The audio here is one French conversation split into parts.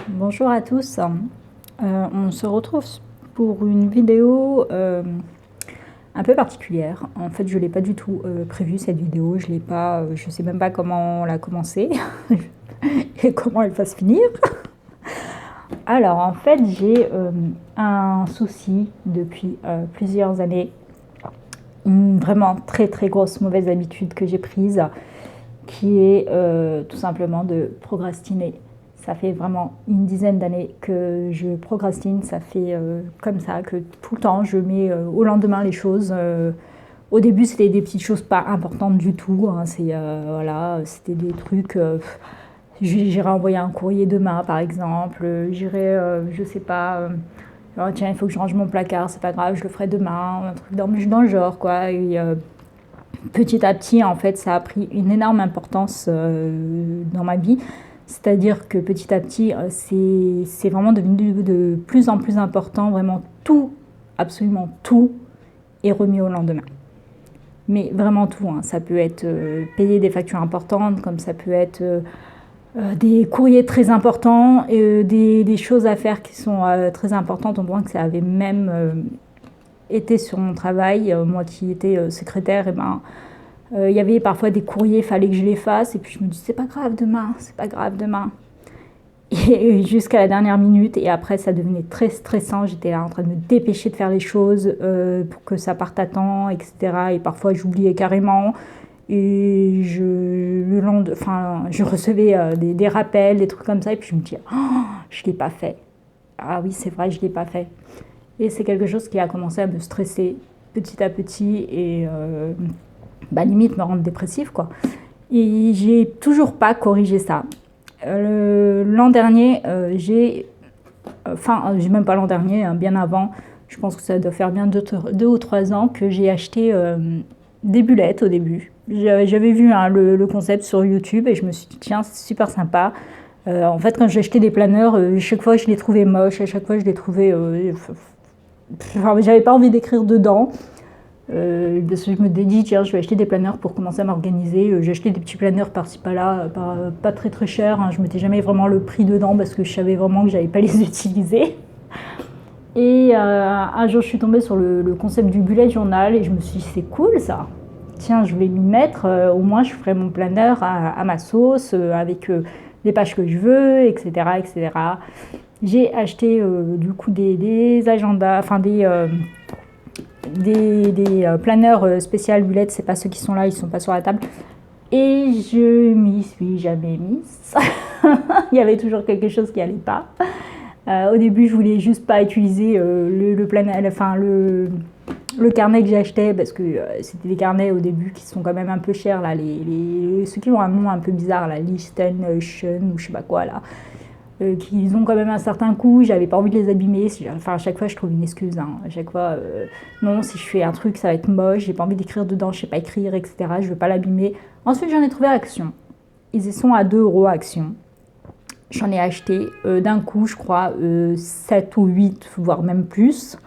Bonjour à tous. On se retrouve pour une vidéo un peu particulière. En fait, je ne l'ai pas du tout prévue cette vidéo. Je l'ai pas, je sais même pas comment la commencer et comment elle va se finir. Alors, en fait, j'ai un souci depuis plusieurs années. Une vraiment très très grosse mauvaise habitude que j'ai prise, qui est tout simplement de procrastiner. Ça fait vraiment une dizaine d'années que je procrastine. Ça fait comme ça que tout le temps je mets au lendemain les choses. Au début, c'était des petites choses pas importantes du tout. Hein. Voilà, c'était des trucs. J'irai envoyer un courrier demain, par exemple. J'irai, je sais pas. Oh, tiens, il faut que je range mon placard. C'est pas grave, je le ferai demain. Un truc dans le genre, quoi. Et, petit à petit, en fait, ça a pris une énorme importance dans ma vie. C'est-à-dire que petit à petit, c'est vraiment devenu de plus en plus important. Vraiment tout, absolument tout est remis au lendemain. Mais vraiment tout. Hein. Ça peut être payer des factures importantes, comme ça peut être des courriers très importants, et des choses à faire qui sont très importantes, au point que ça avait même été sur mon travail. Moi qui étais secrétaire, et ben, il y avait parfois des courriers, il fallait que je les fasse, et puis je me dis c'est pas grave demain, c'est pas grave demain. Et jusqu'à la dernière minute, et après ça devenait très stressant, j'étais là en train de me dépêcher de faire les choses pour que ça parte à temps, etc. Et parfois j'oubliais carrément, et je recevais des rappels, des trucs comme ça, et puis je me dis oh, je l'ai pas fait. Ah oui, c'est vrai, je l'ai pas fait. Et c'est quelque chose qui a commencé à me stresser petit à petit, et limite me rendre dépressive, quoi. Et j'ai toujours pas corrigé ça. L'an dernier, j'ai même pas l'an dernier, hein, bien avant, je pense que ça doit faire bien 2 ou 3 ans que j'ai acheté des bulettes au début. J'avais vu hein, le concept sur YouTube, et je me suis dit tiens, c'est super sympa. En fait, quand j'ai acheté des planeurs, chaque fois je les trouvais moches, à chaque fois je les trouvais j'avais pas envie d'écrire dedans. Parce que je me dis tiens, je vais acheter des planeurs pour commencer à m'organiser. J'ai acheté des petits planeurs par-ci par-là, pas très très chers, hein. Je mettais jamais vraiment le prix dedans parce que je savais vraiment que j'allais pas les utiliser. Et un jour je suis tombée sur le concept du bullet journal, et je me suis dit c'est cool ça. Tiens, je vais m'y mettre, au moins je ferai mon planeur à ma sauce, avec les pages que je veux, etc. etc. J'ai acheté du coup des agendas, enfin des planeurs spécial bullet, c'est pas ceux qui sont là, ils sont pas sur la table. Et je m'y suis jamais mise. Il y avait toujours quelque chose qui allait pas. Au début, je voulais juste pas utiliser le carnet que j'achetais, parce que c'était des carnets au début qui sont quand même un peu chers là, ceux qui ont un nom un peu bizarre là, Liechtenstein ou je sais pas quoi là. Qui ont quand même un certain coût, j'avais pas envie de les abîmer. Enfin, à chaque fois, je trouve une excuse. Hein. À chaque fois, non, si je fais un truc, ça va être moche, j'ai pas envie d'écrire dedans, je sais pas écrire, etc. Je veux pas l'abîmer. Ensuite, j'en ai trouvé à Action. Ils sont à 2 € à Action. J'en ai acheté d'un coup, je crois, 7 ou 8, voire même plus.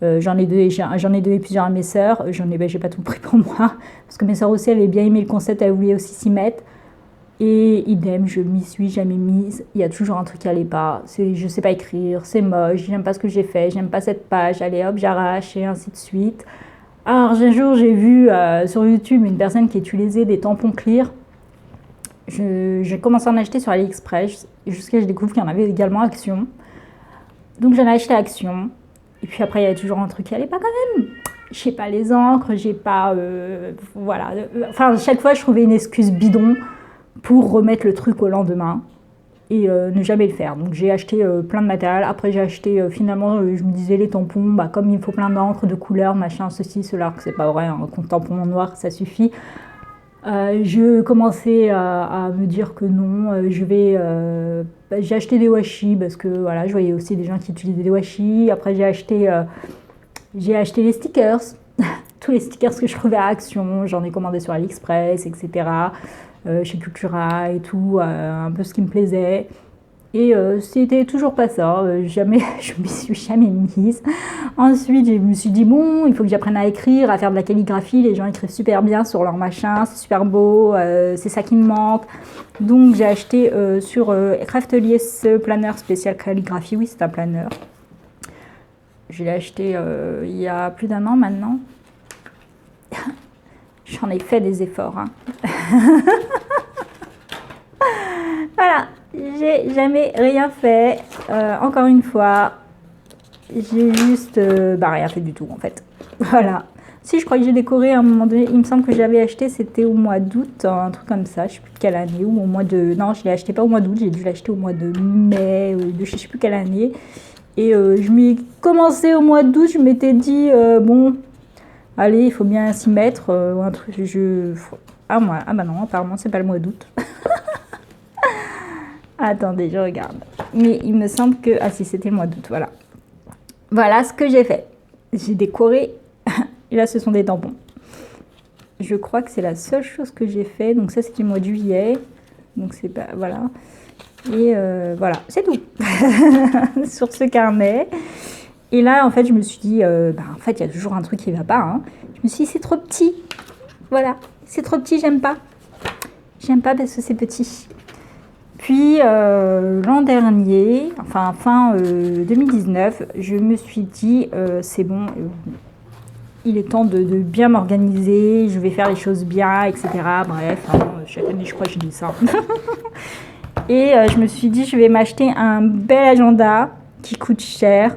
J'en ai donné plusieurs à mes sœurs. J'ai pas tout pris pour moi, parce que mes sœurs aussi avaient bien aimé le concept, elles voulaient aussi s'y mettre. Et idem, je m'y suis jamais mise. Il y a toujours un truc qui allait pas. Je sais pas écrire, c'est moche, j'aime pas ce que j'ai fait, j'aime pas cette page, allez hop, j'arrache, et ainsi de suite. Alors, un jour, j'ai vu sur YouTube une personne qui utilisait des tampons clear. J'ai commencé à en acheter sur AliExpress, jusqu'à ce que je découvre qu'il y en avait également à Action. Donc, j'en ai acheté à Action. Et puis après, il y a toujours un truc qui allait pas quand même. J'ai pas les encres, j'ai pas. Voilà. Enfin, chaque fois, je trouvais une excuse bidon pour remettre le truc au lendemain et ne jamais le faire. Donc j'ai acheté plein de matériel. Après j'ai acheté finalement, je me disais les tampons, comme il me faut plein d'encre, de couleurs, machin, ceci, cela, que c'est pas vrai, un tampon noir ça suffit. Je commençais à me dire que non, j'ai acheté des washi parce que voilà, je voyais aussi des gens qui utilisaient des washi. Après j'ai acheté les stickers, tous les stickers que je trouvais à Action, j'en ai commandé sur AliExpress, etc. Chez Cultura et tout, un peu ce qui me plaisait. Et c'était toujours pas ça, jamais, je me suis jamais mise. Ensuite, je me suis dit, bon, il faut que j'apprenne à écrire, à faire de la calligraphie. Les gens écrivent super bien sur leur machin, c'est super beau, c'est ça qui me manque. Donc, j'ai acheté sur Craftelier ce planeur spécial calligraphie. Oui, c'est un planeur. Je l'ai acheté il y a plus d'1 an maintenant. J'en ai fait des efforts. Hein. Voilà, j'ai jamais rien fait. Encore une fois, j'ai juste rien fait du tout en fait. Voilà. Si, je crois que j'ai décoré à un moment donné. Il me semble que j'avais acheté, c'était au mois d'août, un truc comme ça. Je sais plus de quelle année. Ou au mois de. Non, je l'ai acheté pas au mois d'août, j'ai dû l'acheter au mois de mai, de je sais plus quelle année. Et je m'y ai commencé au mois d'août. Je m'étais dit, bon, allez, il faut bien s'y mettre. Ou un truc. Ah, bah non, apparemment, c'est pas le mois d'août. Attendez, je regarde. Mais il me semble que. Ah si, c'était le mois d'août, voilà. Voilà ce que j'ai fait. J'ai décoré. Et là, ce sont des tampons. Je crois que c'est la seule chose que j'ai fait. Donc ça, c'était le mois de juillet. Donc c'est pas... Voilà. Et voilà, c'est tout. Sur ce carnet. Et là, en fait, je me suis dit... en fait, il y a toujours un truc qui va pas. Hein. Je me suis dit, c'est trop petit. Voilà. C'est trop petit, j'aime pas. J'aime pas parce que c'est petit. Puis l'an dernier, enfin fin 2019, je me suis dit c'est bon, il est temps de bien m'organiser, je vais faire les choses bien, etc. Bref, hein, chaque année je crois que je dis ça. Et je me suis dit je vais m'acheter un bel agenda qui coûte cher.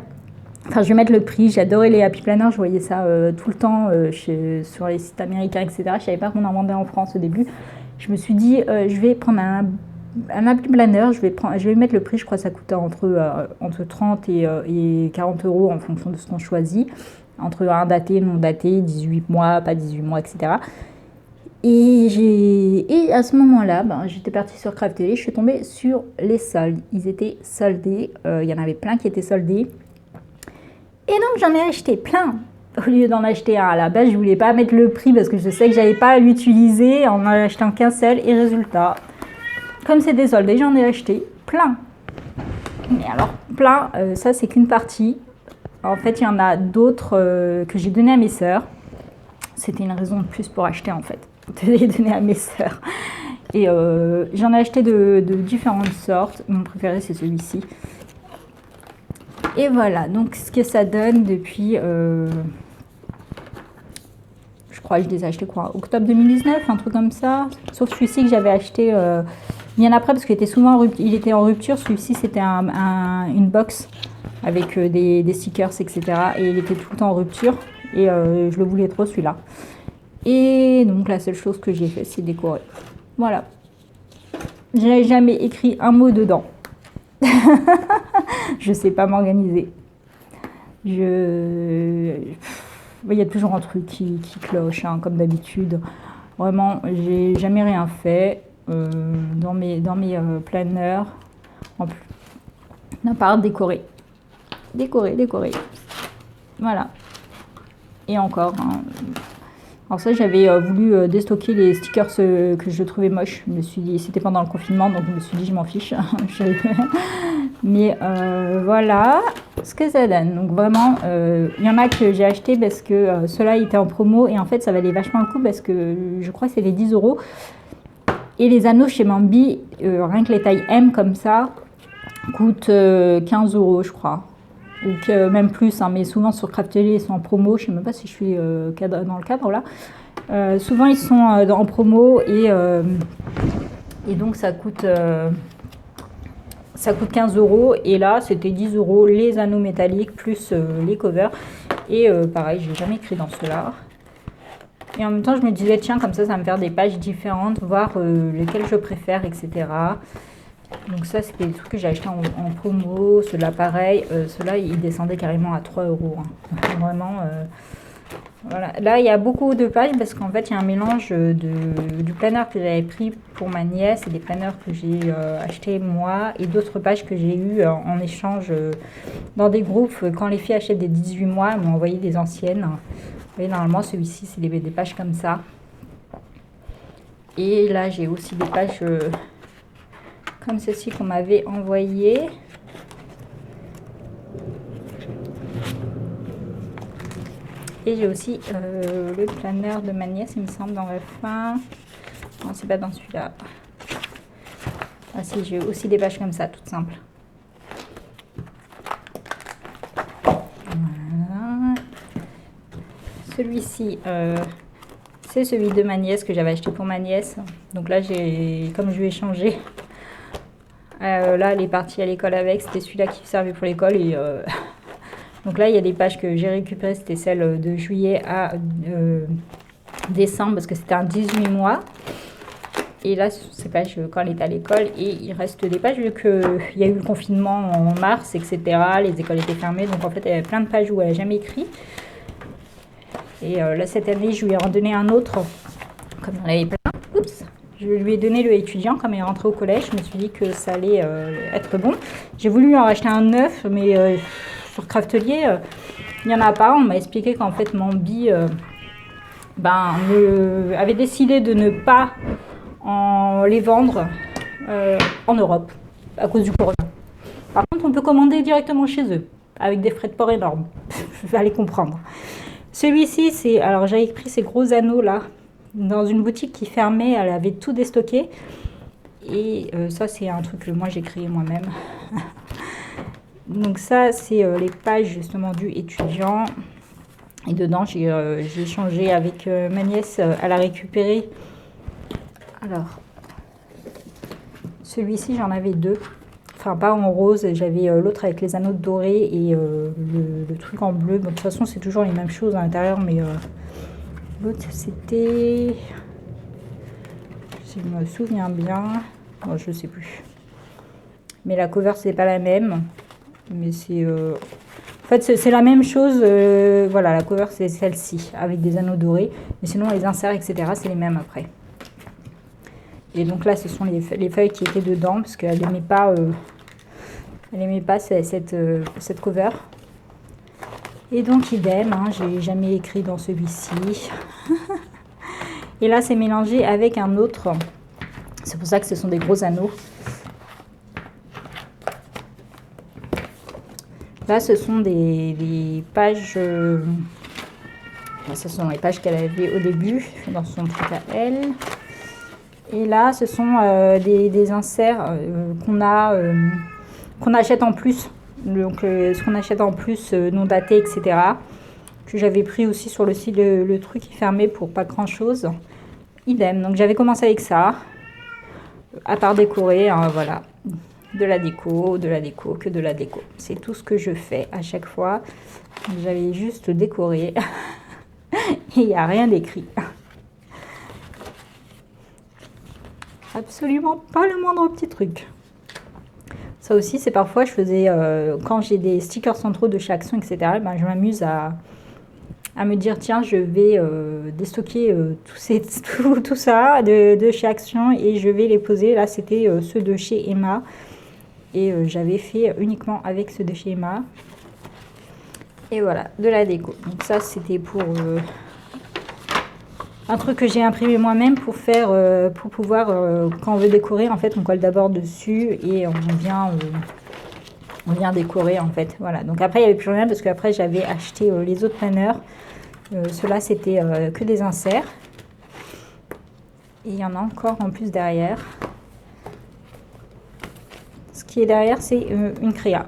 Enfin, je vais mettre le prix. J'adorais les Happy Planners, je voyais ça tout le temps sur les sites américains, etc. Je ne savais pas qu'on en vendait en France au début. Je me suis dit je vais prendre un Happy Planner, je vais mettre le prix, je crois que ça coûte entre 30 et 40 euros en fonction de ce qu'on choisit, entre un daté, non daté, 18 mois, pas 18 mois, etc. Et à ce moment-là, j'étais partie sur Craftelier, je suis tombée sur les soldes. Ils étaient soldés, il y en avait plein qui étaient soldés. Et donc j'en ai acheté plein. Au lieu d'en acheter un à la base, je voulais pas mettre le prix parce que je sais que j'allais pas l'utiliser en achetant qu'un seul. Et résultat, comme c'était soldé, j'en ai acheté plein. Mais alors, plein, ça c'est qu'une partie. En fait, il y en a d'autres que j'ai donné à mes sœurs. C'était une raison de plus pour acheter en fait, de les donner à mes sœurs. Et j'en ai acheté de différentes sortes. Mon préféré c'est celui-ci. Et voilà, donc ce que ça donne depuis... je crois que je les ai achetés quoi, octobre 2019, un truc comme ça. Sauf celui-ci que j'avais acheté bien après parce qu'il était souvent il était en rupture. Celui-ci c'était une box avec des stickers, etc. Et il était tout le temps en rupture. Et je le voulais trop celui-là. Et donc la seule chose que j'ai fait c'est décorer. Voilà. Je n'ai jamais écrit un mot dedans. Je sais pas m'organiser. Il y a toujours un truc qui cloche, hein, comme d'habitude. Vraiment, j'ai jamais rien fait dans mes planeurs. À part décorer. Décorer. Voilà. Et encore. Hein. Alors ça, j'avais voulu déstocker les stickers que je trouvais moches. Je me suis dit, c'était pendant le confinement, donc je me suis dit, je m'en fiche. Mais voilà ce que ça donne. Donc vraiment, il y en a que j'ai acheté parce que ceux-là étaient en promo. Et en fait, ça valait vachement le coup parce que je crois que c'était 10 euros. Et les anneaux chez Mambi, rien que les tailles M comme ça, coûtent 15 euros, je crois. Ou même plus, hein, mais souvent sur Craftelier, ils sont en promo. Je ne sais même pas si je suis dans le cadre là. Souvent, ils sont en promo et donc ça coûte 15 euros. Et là, c'était 10 euros les anneaux métalliques plus les covers. Et pareil, je n'ai jamais écrit dans ceux-là. Et en même temps, je me disais, tiens, comme ça va me faire des pages différentes, voir lesquelles je préfère, etc. Donc ça, c'était des trucs que j'ai acheté en promo. Ceux-là, pareil. Ceux-là, ils descendaient carrément à 3 euros. Hein. Vraiment, voilà. Là, il y a beaucoup de pages parce qu'en fait, il y a un mélange du planeur que j'avais pris pour ma nièce et des planeurs que j'ai achetés moi et d'autres pages que j'ai eues en échange dans des groupes. Quand les filles achètent des 18 mois, elles m'ont envoyé des anciennes. Vous voyez, normalement, celui-ci, c'est des pages comme ça. Et là, j'ai aussi des pages... comme ceci qu'on m'avait envoyé. Et j'ai aussi le planeur de ma nièce, il me semble, dans la fin. Non, c'est pas dans celui-là. Ah si, j'ai aussi des pages comme ça, toutes simples. Voilà. Celui-ci, c'est celui de ma nièce que j'avais acheté pour ma nièce. Donc là, comme je lui ai changé, là, elle est partie à l'école avec. C'était celui-là qui servait pour l'école. Et donc là, il y a des pages que j'ai récupérées. C'était celle de juillet à décembre parce que c'était un 18 mois. Et là, ce sont ces pages quand elle est à l'école. Et il reste des pages vu qu'il y a eu le confinement en mars, etc. Les écoles étaient fermées. Donc en fait, il y avait plein de pages où elle n'a jamais écrit. Et là, cette année, je lui ai redonné un autre. Comme il y en avait plein. Oups. Je lui ai donné le étudiant. Comme elle est rentrée au collège, je me suis dit que ça allait être bon. J'ai voulu lui en racheter un neuf, mais sur Craftelier, il n'y en a pas. On m'a expliqué qu'en fait, Mambi avait décidé de ne pas les vendre en Europe à cause du corona. Par contre, on peut commander directement chez eux avec des frais de port énormes. Je vais aller comprendre. Celui-ci, alors j'avais pris ces gros anneaux là dans une boutique qui fermait. Elle avait tout déstocké. Et ça, c'est un truc que moi j'ai créé moi-même. Donc ça, c'est les pages justement du étudiant. Et dedans, j'ai échangé avec ma nièce. Elle a récupéré. Alors, celui-ci, j'en avais deux. Enfin, pas en rose. J'avais l'autre avec les anneaux dorés et le truc en bleu. Bon, de toute façon, c'est toujours les mêmes choses à l'intérieur. Mais l'autre, c'était... Si je me souviens bien... Bon, je sais plus. Mais la cover, c'est pas la même. Mais c'est... En fait, c'est la même chose. Voilà, la cover, c'est celle-ci, avec des anneaux dorés. Mais sinon, les inserts, etc., c'est les mêmes après. Et donc là, ce sont les feuilles qui étaient dedans, parce qu'elle n'aimait pas, cette cover. Et donc, idem, hein, j'ai jamais écrit dans celui-ci. Et là, c'est mélangé avec un autre. C'est pour ça que ce sont des gros anneaux. Là, ce sont des pages... ce sont les pages qu'elle avait au début, dans son truc à elle. Et là, ce sont des inserts qu'on achète en plus. Donc, ce qu'on achète en plus, non daté, etc. Que j'avais pris aussi sur le site, le truc qui fermait pour pas grand-chose. Idem. Donc, j'avais commencé avec ça. À part décorer, hein, voilà. De la déco, que de la déco. C'est tout ce que je fais à chaque fois. J'avais juste décoré. Et il n'y a rien d'écrit. Absolument pas le moindre petit truc. Ça aussi, c'est parfois, je faisais, quand j'ai des stickers centraux de chez Action, etc., ben, je m'amuse à me dire, tiens, je vais déstocker tout ça de chez Action et je vais les poser. Là, c'était ceux de chez Emma. Et j'avais fait uniquement avec ceux de chez Emma. Et voilà, de la déco. Donc ça, c'était pour... un truc que j'ai imprimé moi-même pour pouvoir, quand on veut décorer, en fait, on colle d'abord dessus et on vient décorer, en fait. Voilà. Donc après, il n'y avait plus rien parce qu'après, j'avais acheté les autres planeurs. Ceux-là, c'était que des inserts. Et il y en a encore en plus derrière. Ce qui est derrière, c'est une créa.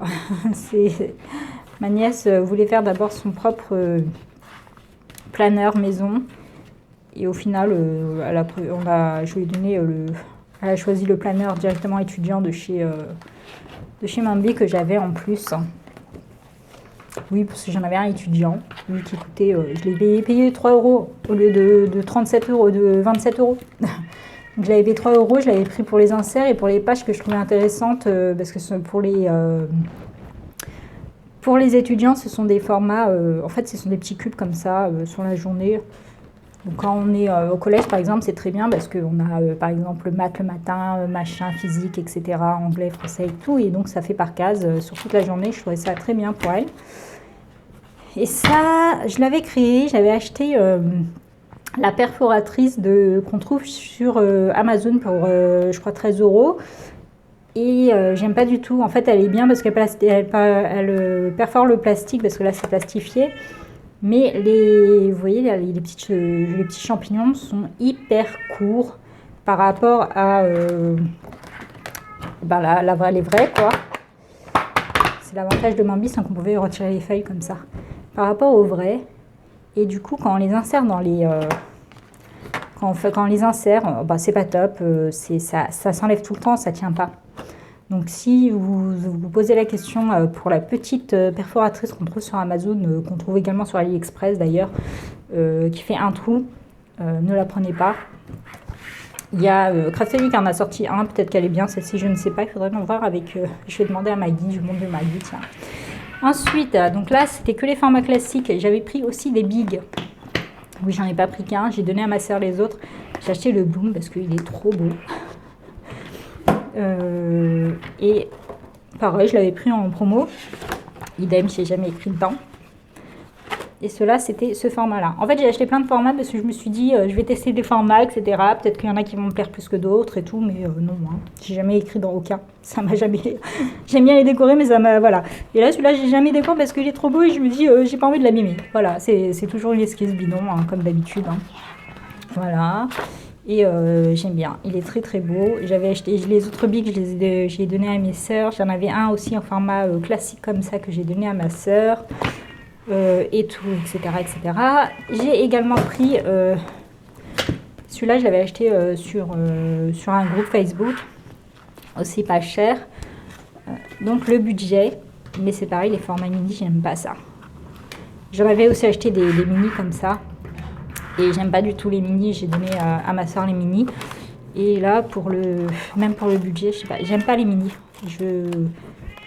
Ma nièce voulait faire d'abord son propre planeur maison. Et au final, je lui ai donné elle a choisi le planeur directement étudiant de chez Mambi que j'avais en plus. Oui, parce que j'en avais un étudiant, lui qui coûtait, je l'ai payé 3 € au lieu de 37 €, de 27 €. Donc je l'avais payé 3 €, je l'avais pris pour les inserts et pour les pages que je trouvais intéressantes, parce que pour les étudiants, ce sont des formats, en fait, ce sont des petits cubes comme ça sur la journée. Donc quand on est au collège, par exemple, c'est très bien parce qu'on a, par exemple, maths le matin, machin, physique, etc., anglais, français et tout. Et donc, ça fait par case sur toute la journée. Je trouvais ça très bien pour elle. Et ça, je l'avais créé. J'avais acheté la perforatrice qu'on trouve sur Amazon pour, je crois, 13 €. Et j'aime pas du tout. En fait, elle est bien parce elle perfore le plastique parce que là, c'est plastifié. Mais vous voyez, les petits champignons sont hyper courts par rapport à les vrais, quoi. C'est l'avantage de Bambi, c'est qu'on pouvait retirer les feuilles comme ça. Par rapport aux vrais, et du coup, quand on les insère dans les... quand on les insère, c'est pas top, ça s'enlève tout le temps, ça tient pas. Donc si vous vous posez la question pour la petite perforatrice qu'on trouve sur Amazon, qu'on trouve également sur AliExpress d'ailleurs, qui fait un trou, ne la prenez pas. Il y a Craftelly qui en a sorti un, peut-être qu'elle est bien, celle-ci je ne sais pas, il faudrait en voir avec... je vais demander à Maggie, je montre de Maggie, tiens. Ensuite, donc là c'était que les formats classiques, j'avais pris aussi des bigs. Oui, j'en ai pas pris qu'un, j'ai donné à ma soeur les autres. J'ai acheté le Bloom parce qu'il est trop beau. Et pareil, je l'avais pris en promo. Idem, j'ai jamais écrit dedans. Et cela, c'était ce format-là. En fait, j'ai acheté plein de formats parce que je me suis dit, je vais tester des formats, etc. Peut-être qu'il y en a qui vont me plaire plus que d'autres et tout, mais non, hein. J'ai jamais écrit dans aucun. Ça m'a jamais... J'aime bien les décorer, mais ça m'a... Voilà. Et là, celui-là, j'ai jamais décoré parce qu'il est trop beau et je me dis, j'ai pas envie de l'abîmer. Voilà, c'est toujours une esquisse bidon, hein, comme d'habitude. Hein. Voilà. Et j'aime bien, il est très très beau. J'avais acheté les autres bics, j'ai donné à mes sœurs. J'en avais un aussi en format classique comme ça que j'ai donné à ma sœur. Et tout, etc. etc. J'ai également pris, celui-là je l'avais acheté sur un groupe Facebook, aussi pas cher. Donc le budget, mais c'est pareil, les formats mini, j'aime pas ça. J'en avais aussi acheté des mini comme ça. Et j'aime pas du tout les mini, j'ai donné à ma soeur les mini. Et là, même pour le budget, je sais pas, j'aime pas les mini.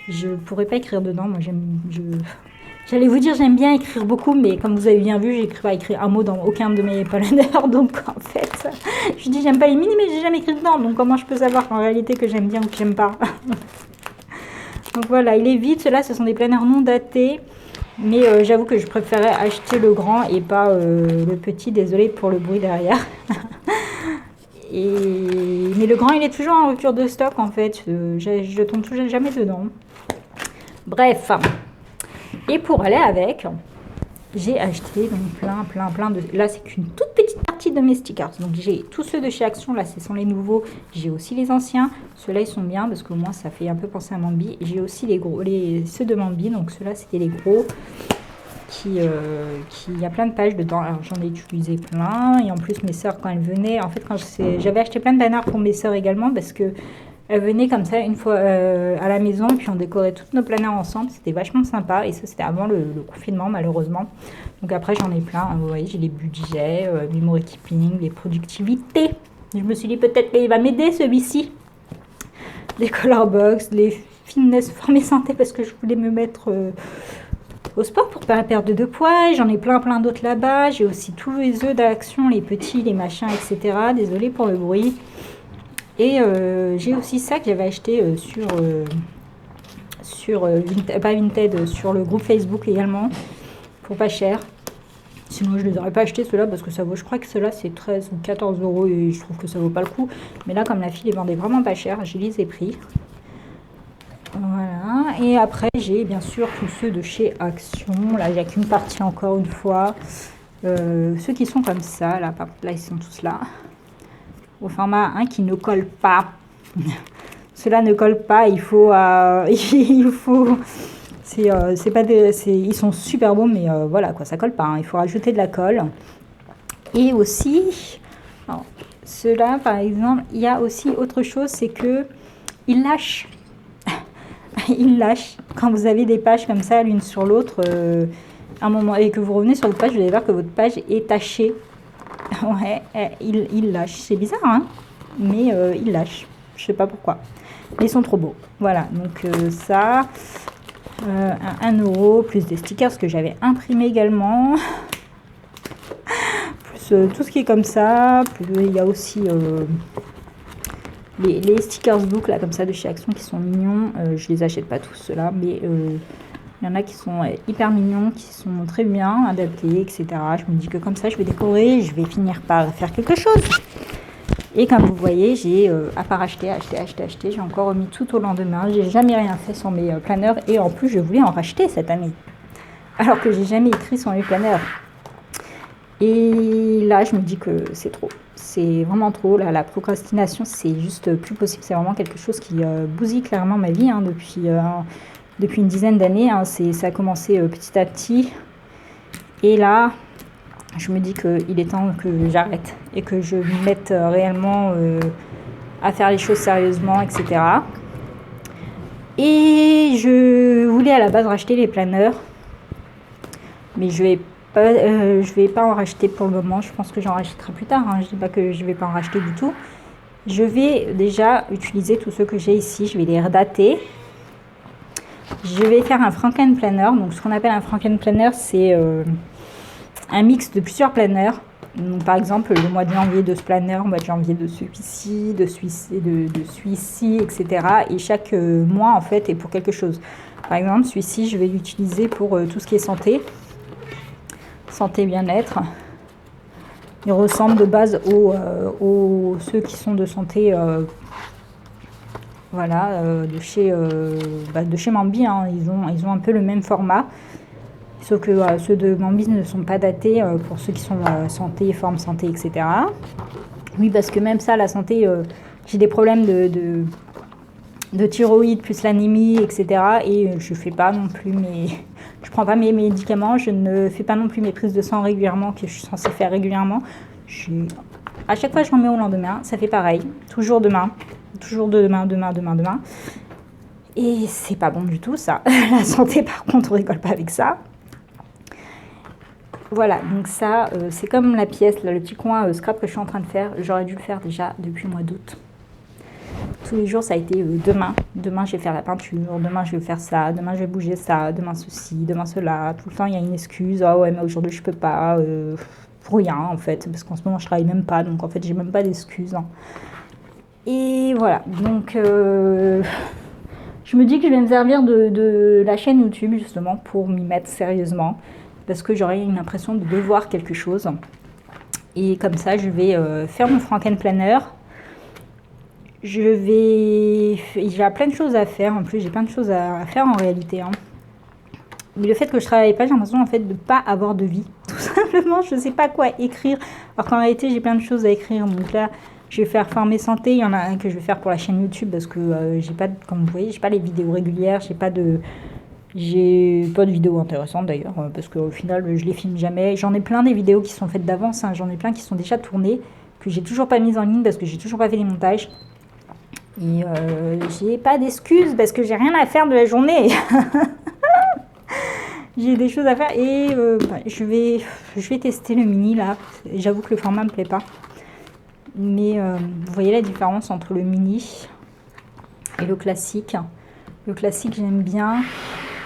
Je pourrais pas écrire dedans, moi j'allais vous dire j'aime bien écrire beaucoup, mais comme vous avez bien vu, j'écris pas écrire un mot dans aucun de mes planeurs, donc en fait, je dis j'aime pas les mini, mais j'ai jamais écrit dedans, donc comment je peux savoir en réalité que j'aime bien ou que j'aime pas. Donc voilà, il est vide, ceux-là ce sont des planeurs non datés. Mais j'avoue que je préférais acheter le grand et pas le petit, désolée pour le bruit derrière. Mais le grand il est toujours en rupture de stock en fait, je tombe toujours jamais dedans. Bref, et pour aller avec, j'ai acheté donc plein de... Là c'est qu'une toute petite partie de mes stickers, donc j'ai tous ceux de chez Action, là ce sont les nouveaux, j'ai aussi les anciens, ceux-là ils sont bien parce qu'au moins ça fait un peu penser à Bambi. J'ai aussi ceux de Bambi, donc ceux-là c'était les gros, qui y a plein de pages dedans. Alors j'en ai utilisé plein, et en plus mes sœurs quand elles venaient, en fait j'avais acheté plein de banners pour mes sœurs également parce que elles venaient comme ça une fois à la maison, et puis on décorait tous nos planeurs ensemble, c'était vachement sympa, et ça c'était avant le confinement malheureusement. Donc après j'en ai plein, hein, vous voyez, j'ai les budgets, memory keeping, les productivités. Je me suis dit peut-être qu'il va m'aider celui-ci. Les color box, les fitness forme et santé parce que je voulais me mettre au sport pour pas perdre de poids. J'en ai plein d'autres là-bas. J'ai aussi tous les œufs d'Action, les petits, les machins, etc. Désolée pour le bruit. Et j'ai aussi ça que j'avais acheté pas Vinted, sur le groupe Facebook également, pour pas cher. Sinon je ne les aurais pas achetés ceux-là parce que ça vaut, je crois que ceux-là c'est 13 ou 14 euros et je trouve que ça vaut pas le coup. Mais là comme la fille les vendait vraiment pas cher, je les ai pris. Voilà, et après j'ai bien sûr tous ceux de chez Action. Là il n'y a qu'une partie encore une fois. Ceux qui sont comme ça, là ils sont tous là. Au format 1 qui ne colle pas. Cela ne colle pas, il faut c'est pas ils sont super bons, mais voilà quoi, ça colle pas, hein. Il faut rajouter de la colle. Et aussi ceux-là par exemple, il y a aussi autre chose, c'est que ils lâchent. Ils lâchent quand vous avez des pages comme ça l'une sur l'autre, un moment, et que vous revenez sur votre page, vous allez voir que votre page est tachée. Ouais, il lâche. C'est bizarre, hein, mais il lâche. Je sais pas pourquoi. Mais ils sont trop beaux. Voilà, donc ça, 1 euro, plus des stickers que j'avais imprimés également. Plus tout ce qui est comme ça. Plus, il y a aussi les stickers book, là, comme ça, de chez Action qui sont mignons. Je les achète pas tous, ceux-là, mais... il y en a qui sont hyper mignons, qui sont très bien adaptés, etc. Je me dis que comme ça, je vais décorer, je vais finir par faire quelque chose. Et comme vous voyez, j'ai à part acheter, j'ai encore remis tout au lendemain. J'ai jamais rien fait sur mes planeurs et en plus je voulais en racheter cette année. Alors que j'ai jamais écrit sur mes planeurs. Et là, je me dis que c'est trop. C'est vraiment trop. Là, la procrastination, c'est juste plus possible. C'est vraiment quelque chose qui bousille clairement ma vie depuis une dizaine d'années. Ça a commencé petit à petit. Et là, je me dis qu'il est temps que j'arrête et que je me mette réellement à faire les choses sérieusement, etc. Et je voulais à la base racheter les planeurs. Mais je vais pas en racheter pour le moment. Je pense que j'en rachèterai plus tard. Je dis pas que je vais pas en racheter du tout. Je vais déjà utiliser tous ceux que j'ai ici. Je vais les redater. Je vais faire un Franken Planner. Donc, ce qu'on appelle un Franken Planner, c'est un mix de plusieurs planners. Donc, par exemple, le mois de janvier de ce planner, le mois de janvier de celui-ci, de celui-ci, etc. Et chaque mois, en fait, est pour quelque chose. Par exemple, celui-ci, je vais l'utiliser pour tout ce qui est santé. Santé, bien-être. Ils ressemblent de base aux ceux qui sont de santé, de chez Mambi. Ils ont un peu le même format. Sauf que ceux de Mambi ne sont pas datés pour ceux qui sont santé, forme santé, etc. Oui, parce que même ça, la santé, j'ai des problèmes de thyroïde plus l'anémie, etc. Et je fais pas non plus je prends pas mes médicaments, je ne fais pas non plus mes prises de sang régulièrement que je suis censée faire régulièrement. À chaque fois, je remets au lendemain, ça fait pareil, toujours demain. Et c'est pas bon du tout, ça. La santé, par contre, on rigole pas avec ça. Voilà, donc ça, c'est comme la pièce, là, le petit coin scrap que je suis en train de faire. J'aurais dû le faire déjà depuis le mois d'août. Tous les jours, ça a été demain. Demain, je vais faire la peinture. Demain, je vais faire ça. Demain, je vais bouger ça. Demain, ceci. Demain, cela. Tout le temps, il y a une excuse. Ah ouais, mais aujourd'hui, je peux pas. Pour rien, en fait. Parce qu'en ce moment, je travaille même pas. Donc, en fait, j'ai même pas d'excuses. Et voilà. Donc, je me dis que je vais me servir de la chaîne YouTube, justement, pour m'y mettre sérieusement. Parce que j'aurai une impression de devoir quelque chose. Et comme ça, je vais faire mon Franken Planner. J'ai plein de choses à faire. En plus, j'ai plein de choses à faire en réalité. Mais le fait que je travaille pas, j'ai l'impression en fait de pas avoir de vie. Tout simplement, je sais pas quoi écrire. Alors qu'en réalité, j'ai plein de choses à écrire. Donc là, je vais faire Former Santé. Il y en a un que je vais faire pour la chaîne YouTube parce que j'ai pas, comme vous voyez, j'ai pas les vidéos régulières. J'ai pas de vidéos intéressantes d'ailleurs parce qu'au final, je les filme jamais. J'en ai plein des vidéos qui sont faites d'avance. J'en ai plein qui sont déjà tournées que j'ai toujours pas mises en ligne parce que j'ai toujours pas fait les montages. Et j'ai pas d'excuses parce que j'ai rien à faire de la journée. J'ai des choses à faire et je vais tester le mini là. J'avoue que le format me plaît pas. Mais vous voyez la différence entre le mini et le classique. Le classique, j'aime bien.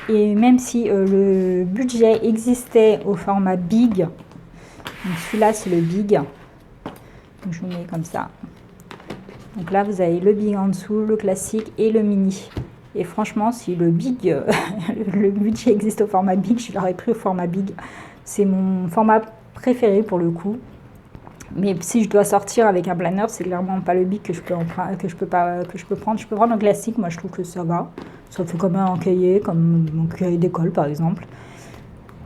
Et même si le budget existait au format big, donc celui-là c'est le big. Donc je vous mets comme ça. Donc là, vous avez le big en dessous, le classique et le mini. Et franchement, si le big, le budget existe au format big, je l'aurais pris au format big. C'est mon format préféré pour le coup. Mais si je dois sortir avec un planner, c'est clairement pas le big que je peux prendre. Je peux prendre le classique, moi je trouve que ça va. Ça fait comme un cahier, comme un cahier d'école par exemple.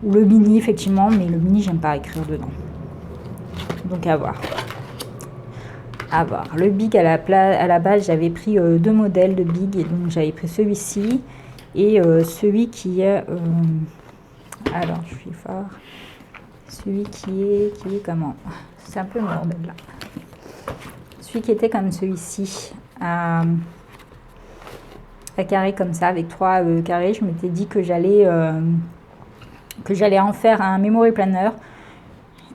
Ou le mini, effectivement, mais le mini, j'aime pas écrire dedans. Donc à voir. Le big à la base, j'avais pris deux modèles de big et donc j'avais pris celui-ci et celui qui est alors je suis fort, celui qui est comment, c'est un peu le bordel là, celui qui était comme celui-ci à carré comme ça avec trois carrés. Je m'étais dit que j'allais en faire un memory planner.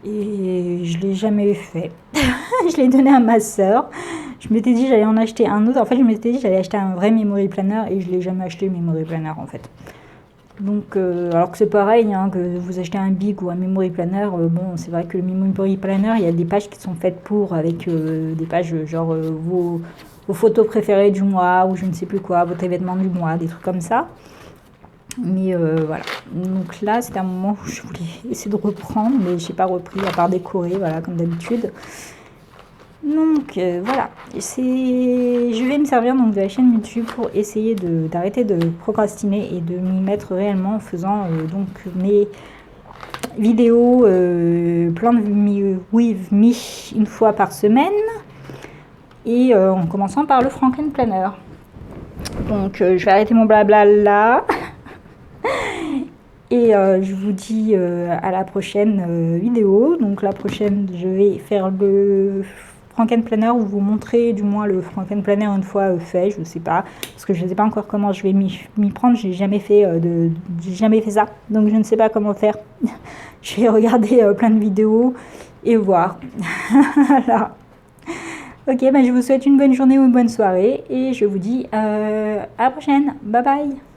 Et je ne l'ai jamais fait. Je l'ai donné à ma sœur. Je m'étais dit j'allais en acheter un autre. En fait, je m'étais dit j'allais acheter un vrai memory planner et je ne l'ai jamais acheté le memory planner en fait. Donc, alors que c'est pareil, que vous achetez un big ou un memory planner, bon, c'est vrai que le memory planner, il y a des pages qui sont faites pour, avec des pages genre vos photos préférées du mois ou je ne sais plus quoi, votre événement du mois, des trucs comme ça. Mais voilà, donc là c'était un moment où je voulais essayer de reprendre, mais je n'ai pas repris à part décorer, voilà, comme d'habitude. Donc voilà, je vais me servir donc de la chaîne YouTube pour essayer d'arrêter de procrastiner et de m'y mettre réellement en faisant donc mes vidéos Plan with Me une fois par semaine et en commençant par le Franken Planner. Donc je vais arrêter mon blabla là et je vous dis à la prochaine vidéo. Donc la prochaine, je vais faire le Franken Planner ou vous montrer du moins le Franken Planner une fois fait, je sais pas, parce que je ne sais pas encore comment je vais m'y prendre, j'ai jamais fait ça, donc je ne sais pas comment faire. Je vais regarder plein de vidéos et voir. Voilà. Ok, bah je vous souhaite une bonne journée ou une bonne soirée et je vous dis à la prochaine. Bye bye.